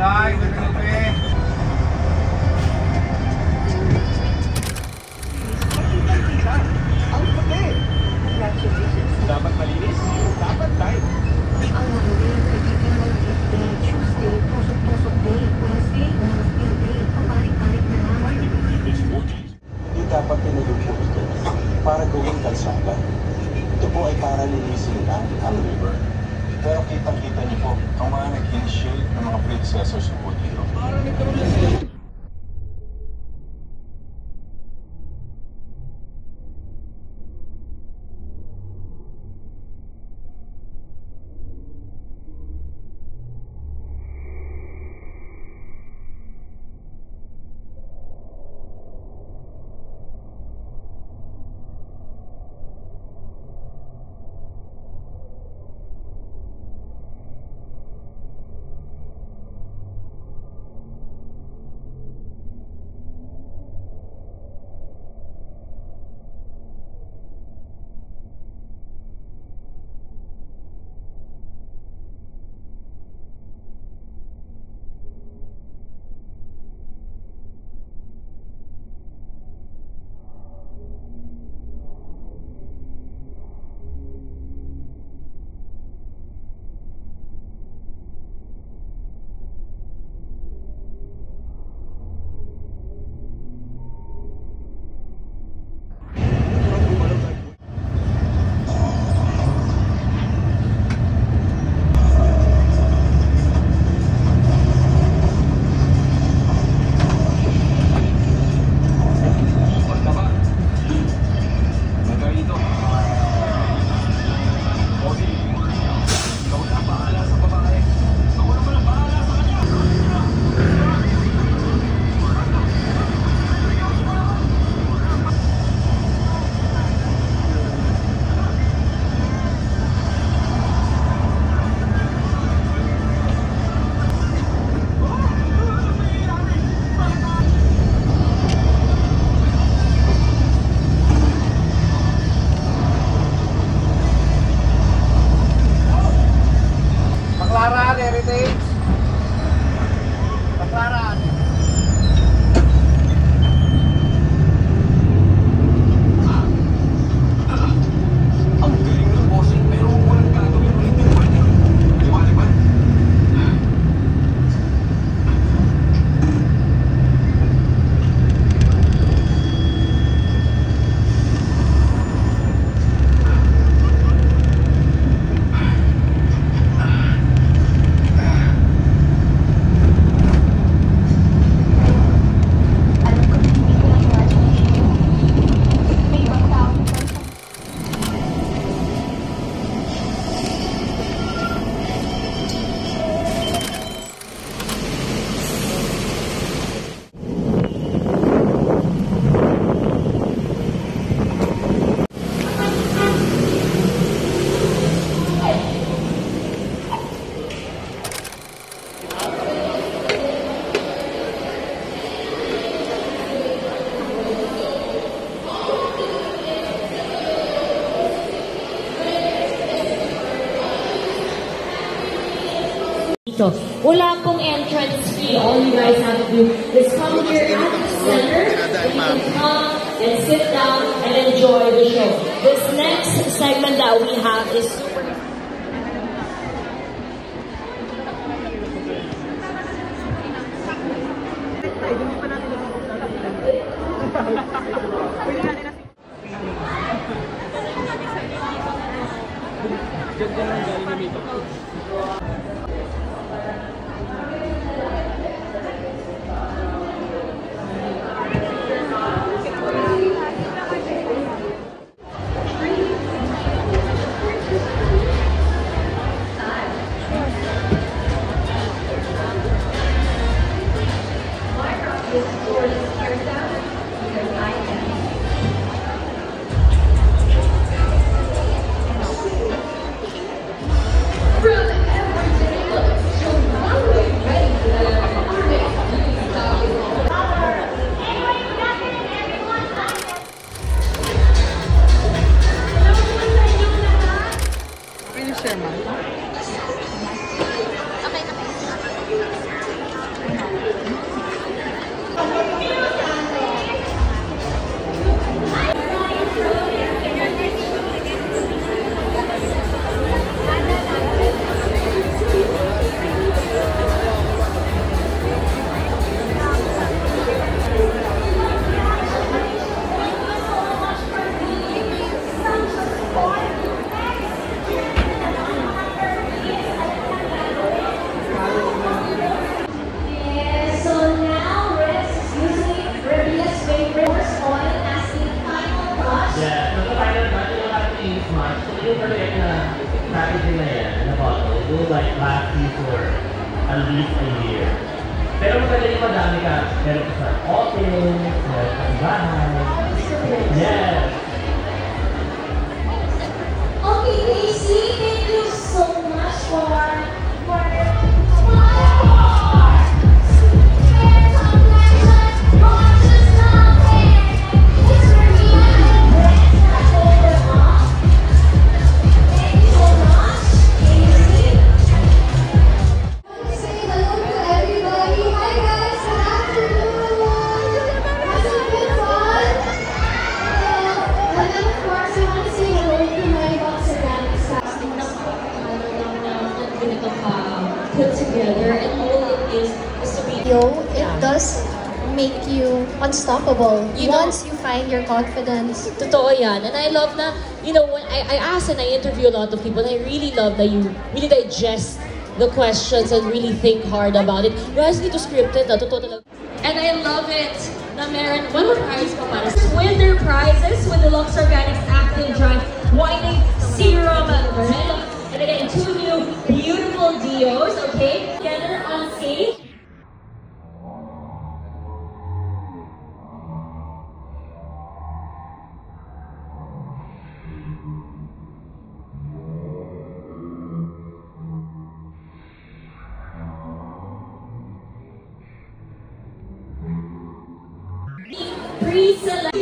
Bye, good trip. Ang puti! Congratulations. Dapat malinis, dapat tight. Ang Monday, kaibigan ng Tuesday, Tuesday, tusok-tusok day, Wednesday, Wednesday day, pabalik-balik na naman. Hindi dapat pinag-use para gawing kalsada. Ito po ay para linisin lang ang river. Pero kitang-kita niyo po ang mga nag-initiate ng mga predecessors po dito. So, wala pong entrance fee. All you guys have to do is come here at the center. And you can come and sit down and enjoy the show. This next segment that we have is super... like last you for at least a year. Pero maganda yung madami ka. Meron ka sa office, meron ka sa bahay. Yes! Okay, Casey, thank you so much for put together, and all it is to be. It does make you unstoppable once you find your confidence. Totoo yan. And I love na, you know, when I ask and I interview a lot of people, and I really love that you really digest the questions and really think hard about it. You guys need to script it. Totoo talaga. And I love it na meron, one more prize pa para. Win their prizes with the Lux Organics Active Dry Whitening Serum. And again, 2 new beautiful deos, okay? Together on stage. Pre-select.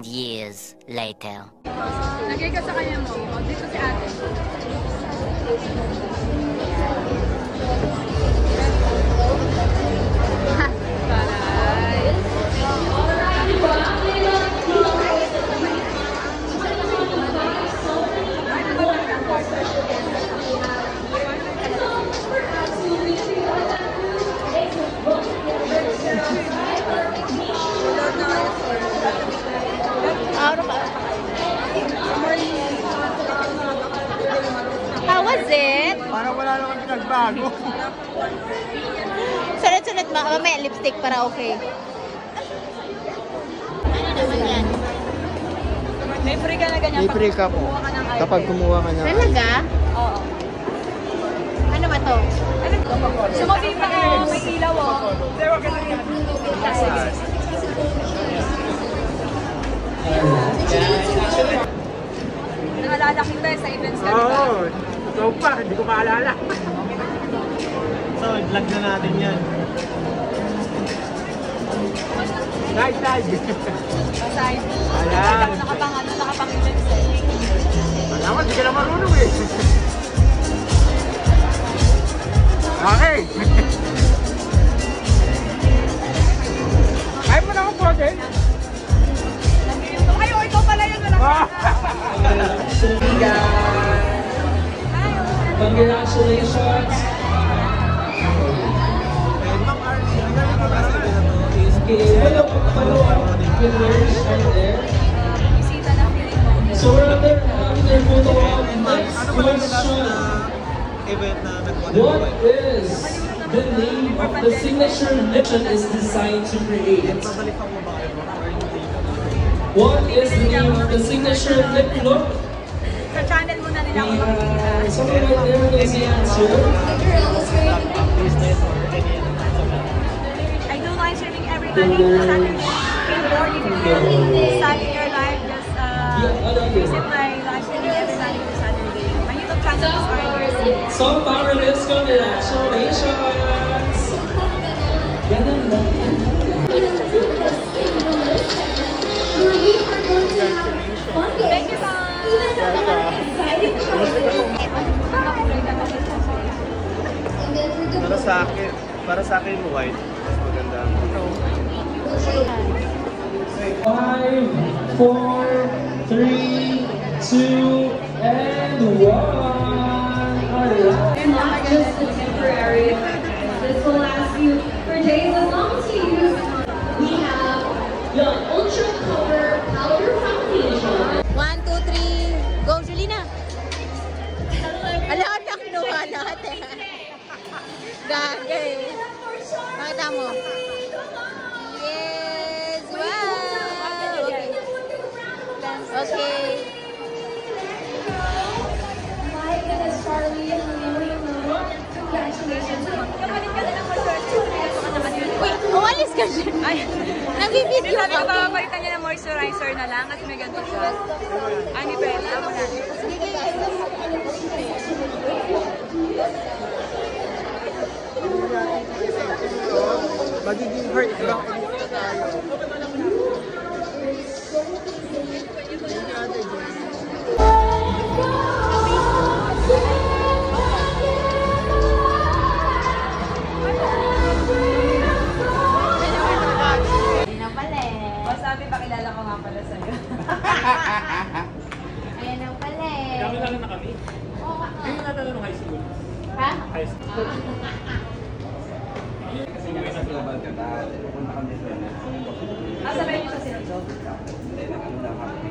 Years later. Lagay ka sa kanya mo. Dito si ate. How was it? Parang wala naman pinagbago. Sunod-sunod mamaya lipstick para okay. Ano naman yan? May free ka na ganyan. May free ka po. Kapag kumuha ka na. Talaga? Oo. Ano ba to? Sumabi pa ako. May ilaw oh. Pero ka na yan. Naalala kita sa events ka, diba? Oo. Ikaw pa, hindi ko maalala. So, vlog na natin yan. Side. Side. Ayan. Nakapang events eh. Alam mo, hindi ka na marunong eh. Okay. Kaya mo na ako po, eh. Ay, ikaw pala yun. Congratulations! Okay, follow our winners right there. So we're having their photo op. Next question. What is the name of the signature lip that is designed to create? What is the name of the signature lip look? Sa channel mo na nila ako. Someone right there knows the answer. I do live streaming every Monday to Saturday. Or if you feel sad in your life, just visit my live streaming every Monday to Saturday. My YouTube channel is already. Song Powerless, congratulations! Thank you, Para sa akin, white. Mas maganda. 5, 4, 3, 2, and 1. Alright. Not just a temporary effect. This will last you for days as long as you use it. We have the Ultra Cover Powder Foundation. 1, 2, 3, go, Julina! Alam na kinuha natin. Gagay. Pakita mo. Yes! Wow! Okay. My goodness, Charlie. Congratulations. Kapalit ka na ng moisturizer. Wait, umalis ka dyan. Ay, nag-video ka. Sabi ko, papalitan niya ng moisturizer na lang kasi may ganito siya. Ay, ni Bella. Ako na. Magiging hurt lang dito tayo. Sabi, pakilala ko nga pala sa'yo. Ayan ang pala eh. Kami na kami. Oo. Hindi mo natin ng high school. Ha? High school. Kasi nga sa global ka dahil pupunta kami sa Sabay niyo sa sinunod. hindi na ano lang kami.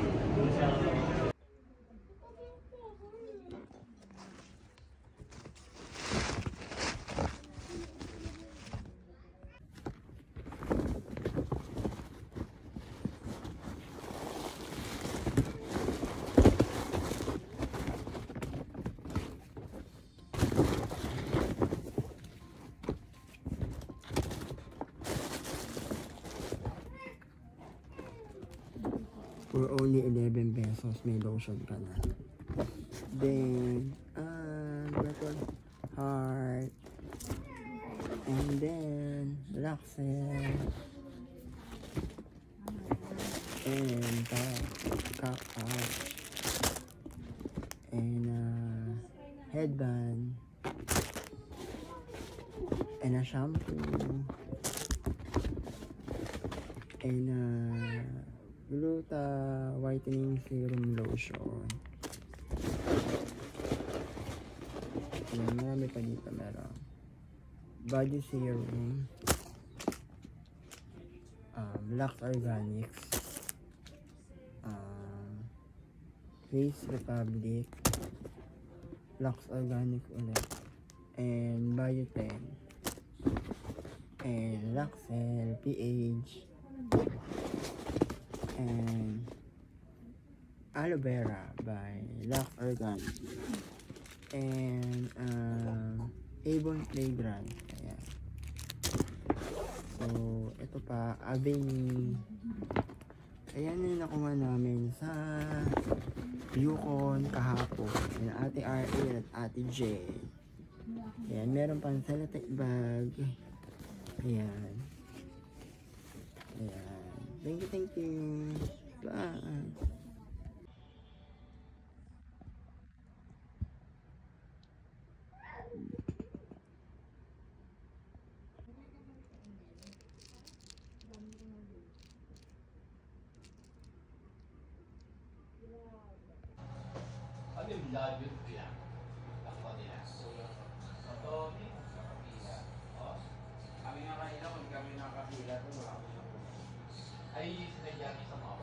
For only 11 pesos, may lotion ka na. Then, little heart. And then, Laxel. And, kakao. And, headband. And a shampoo. And, Gluta Whitening Serum Lotion. Ayan, marami pa dito meron. Body Serum. Lux Organics. Face Republic. Lux Organic ulit. And Bioten. And Laxel PH. And Aloe Vera by Lux Organic. And Avon Fragrance. Ayan. So, ito pa, Aveni. Ayan yung nakuha namin sa Yukon kahapon. Yung Ate R.A. at Ate J. Ayan, meron pang Celotex bag. Ayan. Ayan. Thank you. Bye. Kami nga kanina, kung kami nakapila, ito wala ko siya. Ay, sinadya sa mga